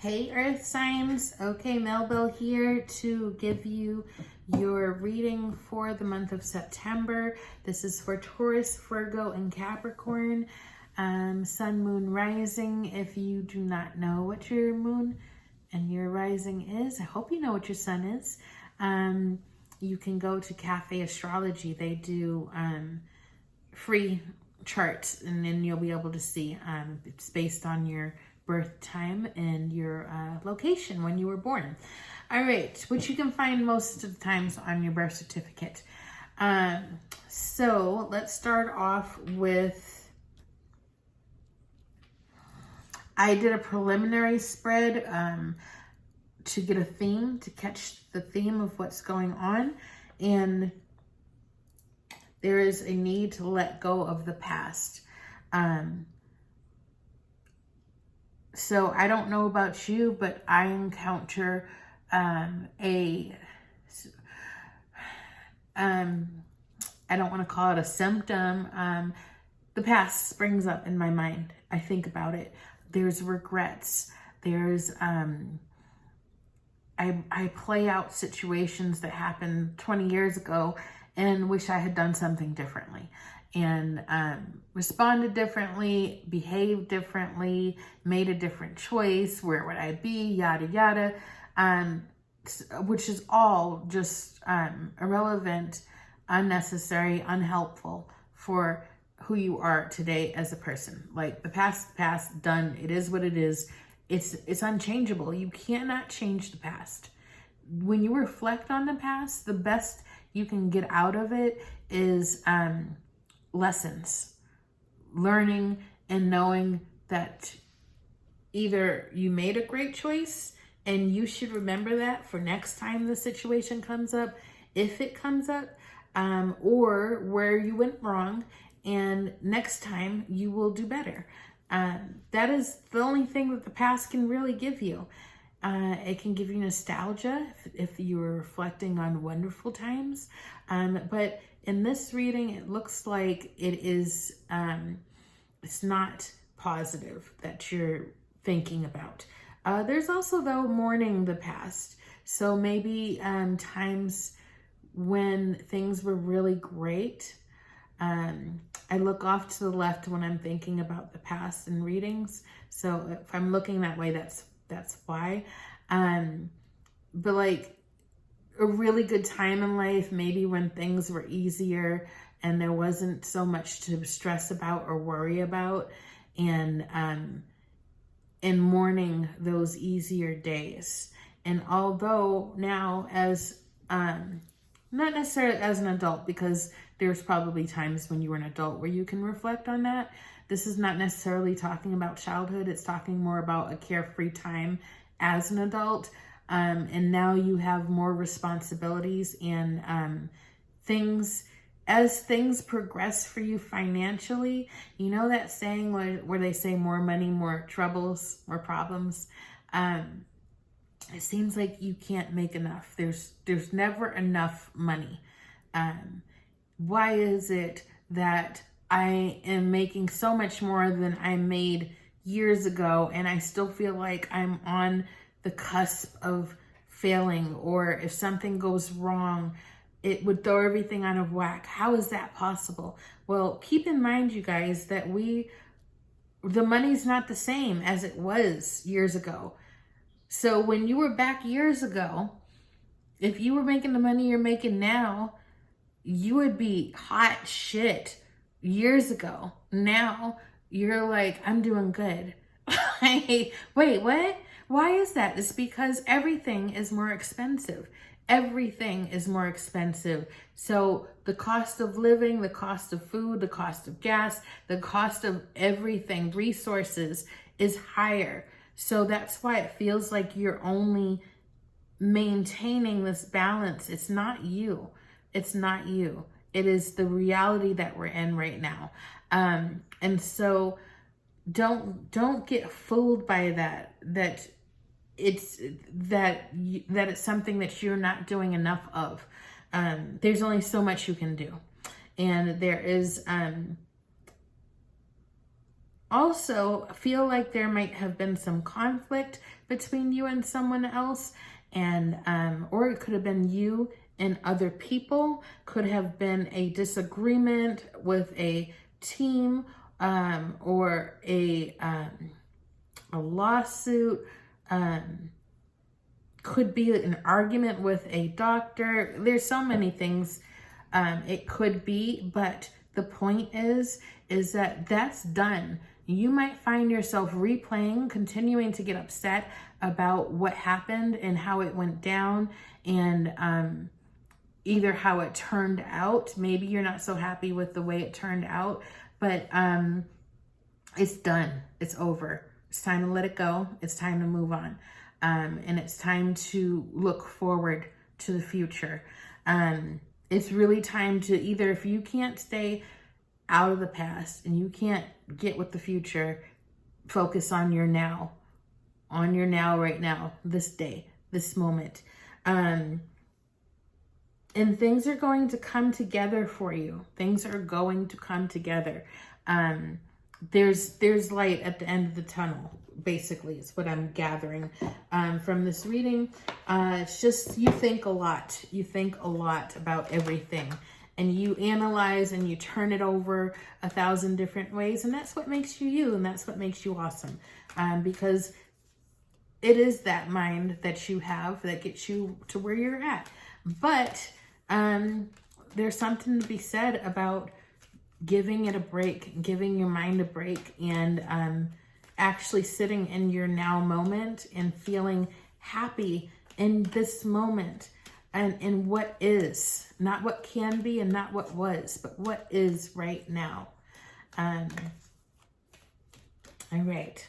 Hey Earth signs. Okay, Melville here to give you your reading for the month of September. This is for Taurus, Virgo, and Capricorn. Sun, moon, rising. If you do not know what your moon and your rising is, I hope you know what your sun is. You can go to Cafe Astrology. They do free charts, and then you'll be able to see it's based on your birth time and your location when you were born. All right, which you can find most of the times on your birth certificate. So let's start off with, I did a preliminary spread to get a theme, to catch the theme of what's going on. And there is a need to let go of the past. So I don't know about you, but I encounter I don't want to call it a symptom. The past springs up in my mind. I think about it. There's regrets. There's, I play out situations that happened 20 years ago and wish I had done something differently, and responded differently, behaved differently, made a different choice. Where would I be? Yada, yada. Which is all just irrelevant, unnecessary, unhelpful for who you are today as a person. Like the past, done. It is what it is. It's unchangeable. You cannot change the past. When you reflect on the past, the best you can get out of it is lessons, learning and knowing that either you made a great choice and you should remember that for next time the situation comes up, if it comes up, or where you went wrong and next time you will do better. That is the only thing that the past can really give you. It can give you nostalgia if you were reflecting on wonderful times. But in this reading, it looks like it is, it's not positive that you're thinking about. There's also, though, mourning the past. So maybe times when things were really great. I look off to the left when I'm thinking about the past in readings. So if I'm looking that way, that's why. But like a really good time in life, maybe when things were easier and there wasn't so much to stress about or worry about, and mourning those easier days. And although now as, not necessarily as an adult, because there's probably times when you were an adult where you can reflect on that. This is not necessarily talking about childhood. It's talking more about a carefree time as an adult. And now you have more responsibilities and as things progress for you financially. You know that saying where they say more money, more troubles, more problems. It seems like you can't make enough. There's never enough money. Why is it that I am making so much more than I made years ago and I still feel like I'm on the cusp of failing, or if something goes wrong, it would throw everything out of whack? How is that possible? Well, keep in mind, you guys, that the money's not the same as it was years ago. So when you were back years ago, if you were making the money you're making now, you would be hot shit years ago. Now you're like, I'm doing good. Wait, what? Why is that? It's because everything is more expensive. Everything is more expensive. So the cost of living, the cost of food, the cost of gas, the cost of everything, resources, is higher. So that's why it feels like you're only maintaining this balance. It's not you. It's not you. It is the reality that we're in right now. And so don't get fooled by that it's something that you're not doing enough of. There's only so much you can do. And there is Also, feel like there might have been some conflict between you and someone else, and or it could have been you and other people, could have been a disagreement with a team, or a lawsuit, could be an argument with a doctor. There's so many things it could be, but the point is that that's done. You might find yourself replaying, continuing to get upset about what happened and how it went down, and either how it turned out. Maybe you're not so happy with the way it turned out, but it's done. It's over. It's time to let it go. It's time to move on. And it's time to look forward to the future. It's really time to either, if you can't stay out of the past and you can't get with the future, focus on your now, right now, this day, this moment. And things are going to come together for you. Things are going to come together. There's light at the end of the tunnel, basically, is what I'm gathering from this reading. It's just, you think a lot. You think a lot about everything. And you analyze and you turn it over 1,000 different ways. And that's what makes you you. And that's what makes you awesome. Because it is that mind that you have that gets you to where you're at. But there's something to be said about giving it a break, giving your mind a break, and actually sitting in your now moment and feeling happy in this moment, and in what is, not what can be and not what was, but what is right now. All right.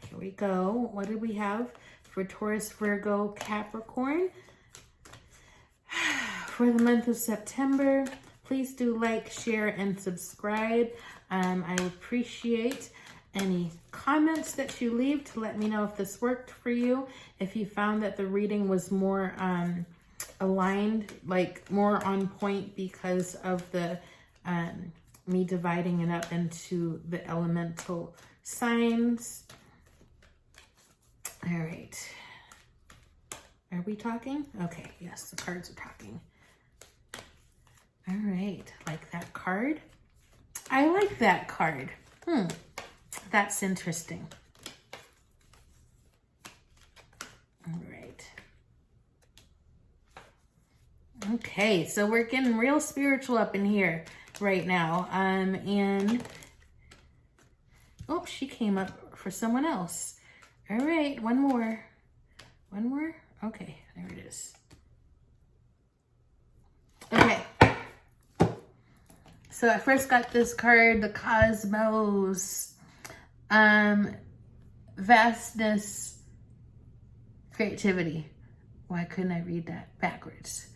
Here we go. What do we have for Taurus, Virgo, Capricorn for the month of September? Please do like, share, and subscribe. I appreciate any comments that you leave to let me know if this worked for you. If you found that the reading was more aligned, like more on point because of the me dividing it up into the elemental signs. All right. Are we talking? Okay, yes, the cards are talking. All right, like that card. I like that card. That's interesting. All right. Okay, so we're getting real spiritual up in here right now. And oh, she came up for someone else. All right, one more. One more? Okay, there it is. Okay. So I first got this card, the Cosmos, vastness, creativity. Why couldn't I read that backwards?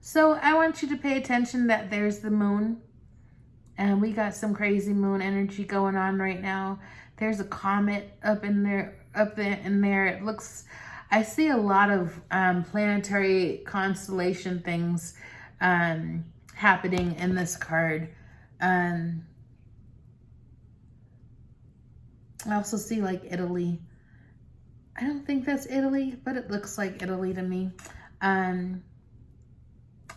So I want you to pay attention that there's the moon, and we got some crazy moon energy going on right now. There's a comet up in there. It looks, I see a lot of planetary constellation things happening in this card. I also see like Italy. I don't think that's Italy, but it looks like Italy to me.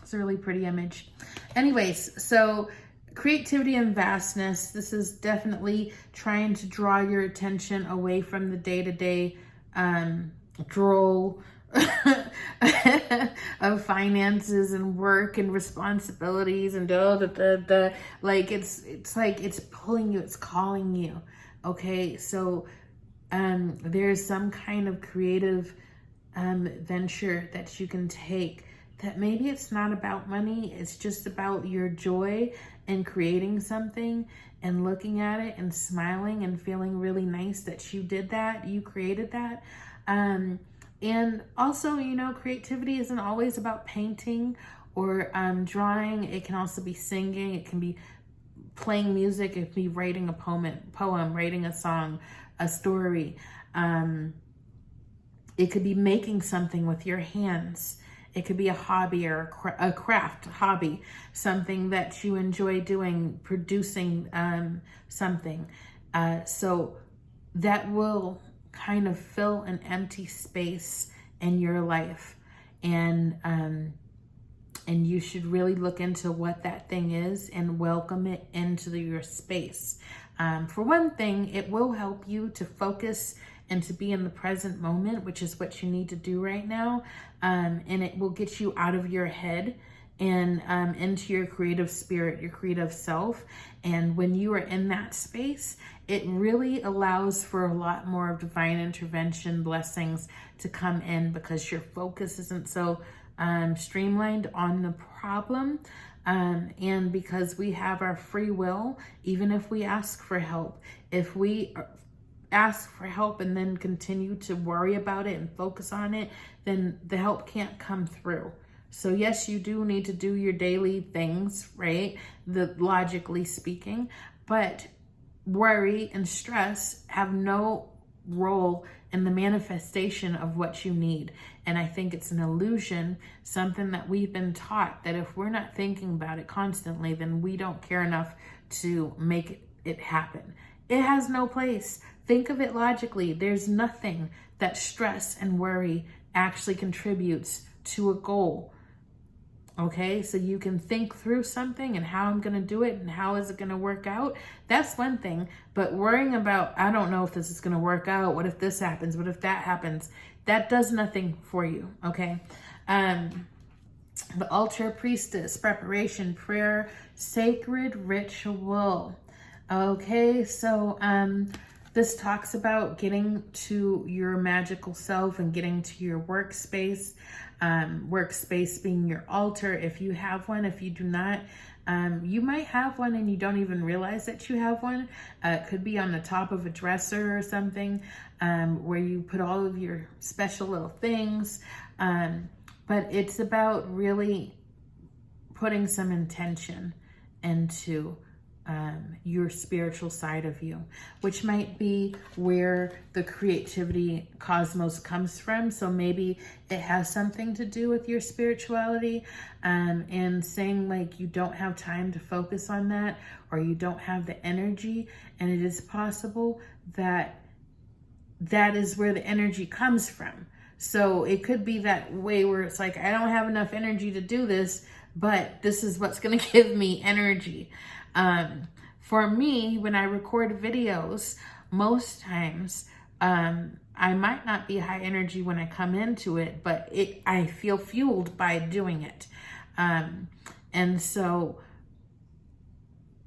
It's a really pretty image. Anyways, so creativity and vastness. This is definitely trying to draw your attention away from the day-to-day droll of finances and work and responsibilities and like it's like it's pulling you, it's calling you. Okay, so there's some kind of creative venture that you can take, that maybe it's not about money, it's just about your joy in creating something and looking at it and smiling and feeling really nice that you did that, you created that. And also, you know, creativity isn't always about painting or drawing. It can also be singing. It can be playing music. It can be writing a poem, writing a song, a story. It could be making something with your hands. It could be a hobby or a craft hobby, something that you enjoy doing, producing something. So that will kind of fill an empty space in your life. And you should really look into what that thing is and welcome it into your space. For one thing, it will help you to focus and to be in the present moment, which is what you need to do right now. And it will get you out of your head and into your creative spirit, your creative self. And when you are in that space, it really allows for a lot more of divine intervention, blessings to come in, because your focus isn't so streamlined on the problem. And because we have our free will, even if we ask for help, if we ask for help and then continue to worry about it and focus on it, then the help can't come through. So yes, you do need to do your daily things, right? Logically speaking, but worry and stress have no role in the manifestation of what you need. And I think it's an illusion, something that we've been taught, that if we're not thinking about it constantly, then we don't care enough to make it happen. It has no place. Think of it logically. There's nothing that stress and worry actually contributes to a goal. Okay, so you can think through something and how I'm going to do it and how is it going to work out. That's one thing. But worrying about, I don't know if this is going to work out. What if this happens? What if that happens? That does nothing for you. Okay. The altar, priestess, preparation, prayer, sacred ritual. Okay, so this talks about getting to your magical self and getting to your workspace. Workspace being your altar, if you have one. If you do not, you might have one and you don't even realize that you have one. It could be on the top of a dresser or something, where you put all of your special little things. But it's about really putting some intention into your spiritual side of you, which might be where the creativity cosmos comes from. So maybe it has something to do with your spirituality, and saying like you don't have time to focus on that, or you don't have the energy. And it is possible that that is where the energy comes from. So it could be that way where it's like, I don't have enough energy to do this, but this is what's going to give me energy. For me, when I record videos, most times, I might not be high energy when I come into it, but I feel fueled by doing it. And so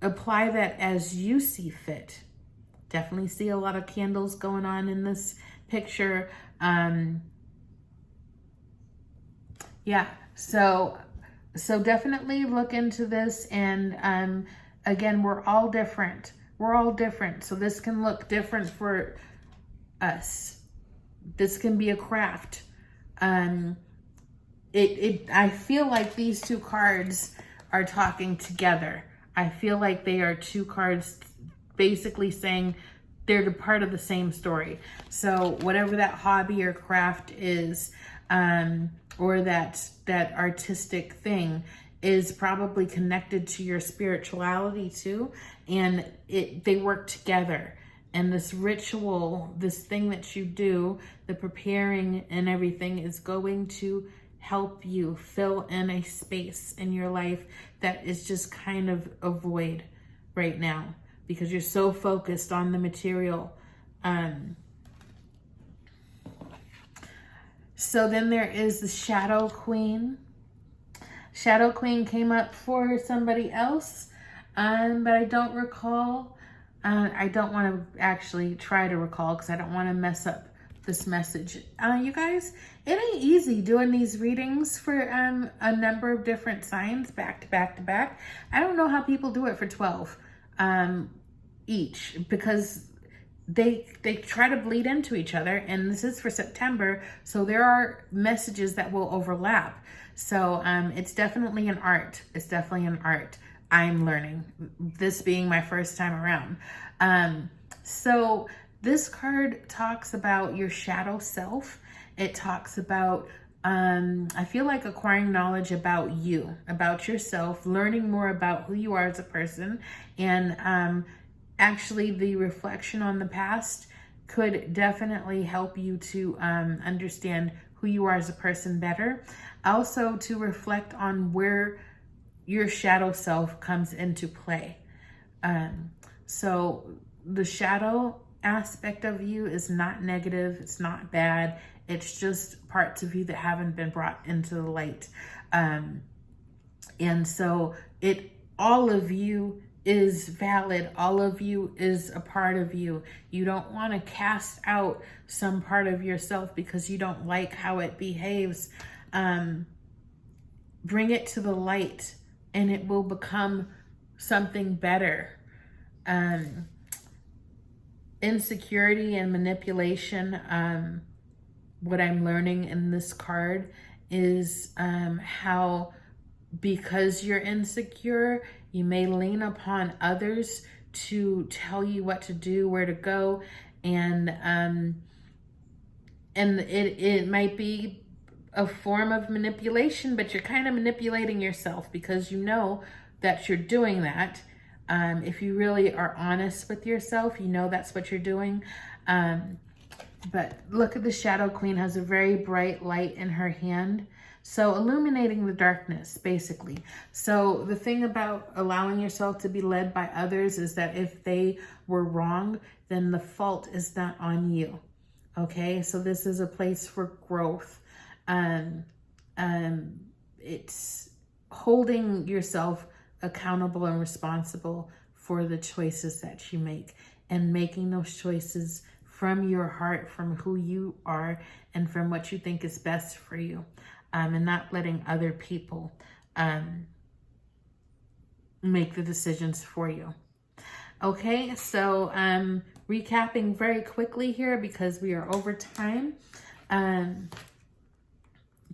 apply that as you see fit. Definitely see a lot of candles going on in this picture. Yeah, so definitely look into this. And again, we're all different. We're all different. So this can look different for us. This can be a craft. I feel like these two cards are talking together. I feel like they are two cards basically saying they're the part of the same story. So whatever that hobby or craft is, or that artistic thing, is probably connected to your spirituality too. And they work together. And this ritual, this thing that you do, the preparing and everything, is going to help you fill in a space in your life that is just kind of a void right now, because you're so focused on the material. So then there is the Shadow Queen. Shadow Queen came up for somebody else, but I don't recall. I don't want to actually try to recall because I don't want to mess up this message. You guys, it ain't easy doing these readings for a number of different signs back to back to back. I don't know how people do it for 12 each, because they try to bleed into each other, and this is for September, so there are messages that will overlap. So it's definitely an art. It's definitely an art. I'm learning, this being my first time around. So this card talks about your shadow self. It talks about I feel like acquiring knowledge about you, about yourself, learning more about who you are as a person, and actually the reflection on the past could definitely help you to understand who you are as a person better. Also, to reflect on where your shadow self comes into play. So the shadow aspect of you is not negative. It's not bad. It's just parts of you that haven't been brought into the light. And so all of you is valid. All of you is a part of you. You don't want to cast out some part of yourself because you don't like how it behaves. Bring it to the light and it will become something better. Insecurity and manipulation, what I'm learning in this card is how, because you're insecure, you may lean upon others to tell you what to do, where to go, and it might be a form of manipulation, but you're kind of manipulating yourself because you know that you're doing that. If you really are honest with yourself, you know that's what you're doing. But look at the Shadow Queen, has a very bright light in her hand. So illuminating the darkness, basically. So the thing about allowing yourself to be led by others is that if they were wrong, then the fault is not on you. Okay, so this is a place for growth. It's holding yourself accountable and responsible for the choices that you make, and making those choices from your heart, from who you are, and from what you think is best for you, and not letting other people make the decisions for you. Okay, so recapping very quickly here because we are over time.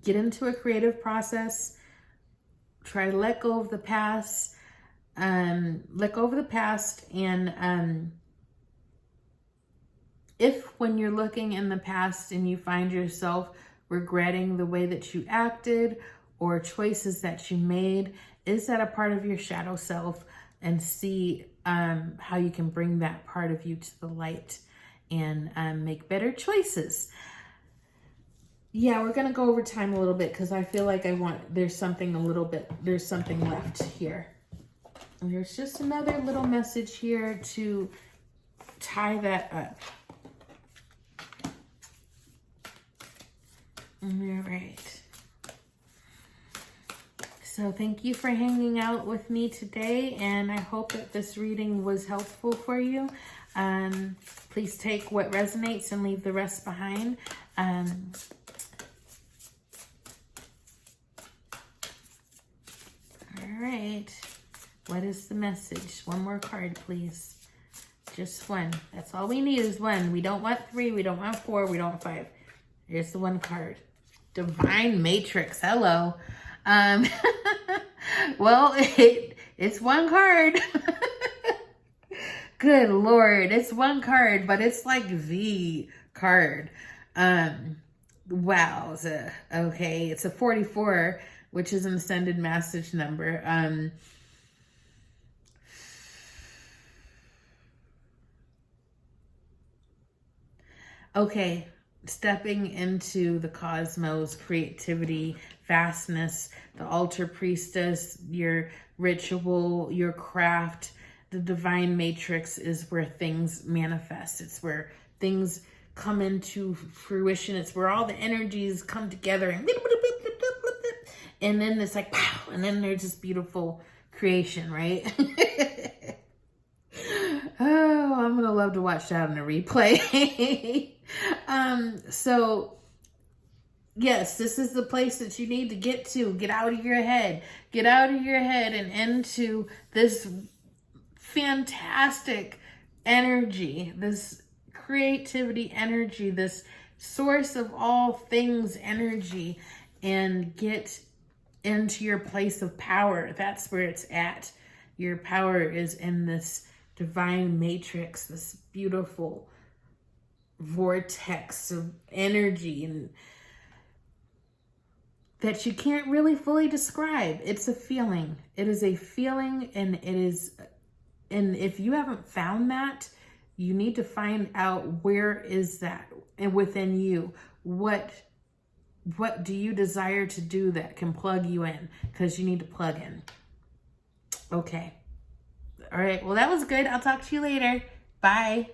Get into a creative process. Try to let go of the past. Let go of the past, and if when you're looking in the past and you find yourself regretting the way that you acted or choices that you made, is that a part of your shadow self? And see how you can bring that part of you to the light and make better choices. Yeah, we're going to go over time a little bit because I feel like there's something left here. And there's just another little message here to tie that up. All right. So thank you for hanging out with me today, and I hope that this reading was helpful for you. Please take what resonates and leave the rest behind. All right. What is the message? One more card, please. Just one. That's all we need is one. We don't want 3. We don't want 4. We don't want 5. Here's the one card. Divine Matrix. Hello. Well, it's one card. Good Lord. It's one card, but it's like the card. Wow. Okay. It's a 44, which is an ascended message number. Okay. Stepping into the cosmos, creativity, vastness, the altar priestess, your ritual, your craft. The divine matrix is where things manifest. It's where things come into fruition. It's where all the energies come together and then it's like, wow, and then there's this beautiful creation, right? Oh, I'm gonna love to watch that on a replay. So yes, this is the place that you need to get to. Get out of your head. Get out of your head and into this fantastic energy, this creativity energy, this source of all things energy, and get into your place of power. That's where it's at. Your power is in this divine matrix, this beautiful vortex of energy. And that you can't really fully describe. It's a feeling. It is a feeling, and if you haven't found that, you need to find out where is that and within you. What do you desire to do that can plug you in? Because you need to plug in. Okay. All right. Well, that was good. I'll talk to you later. Bye.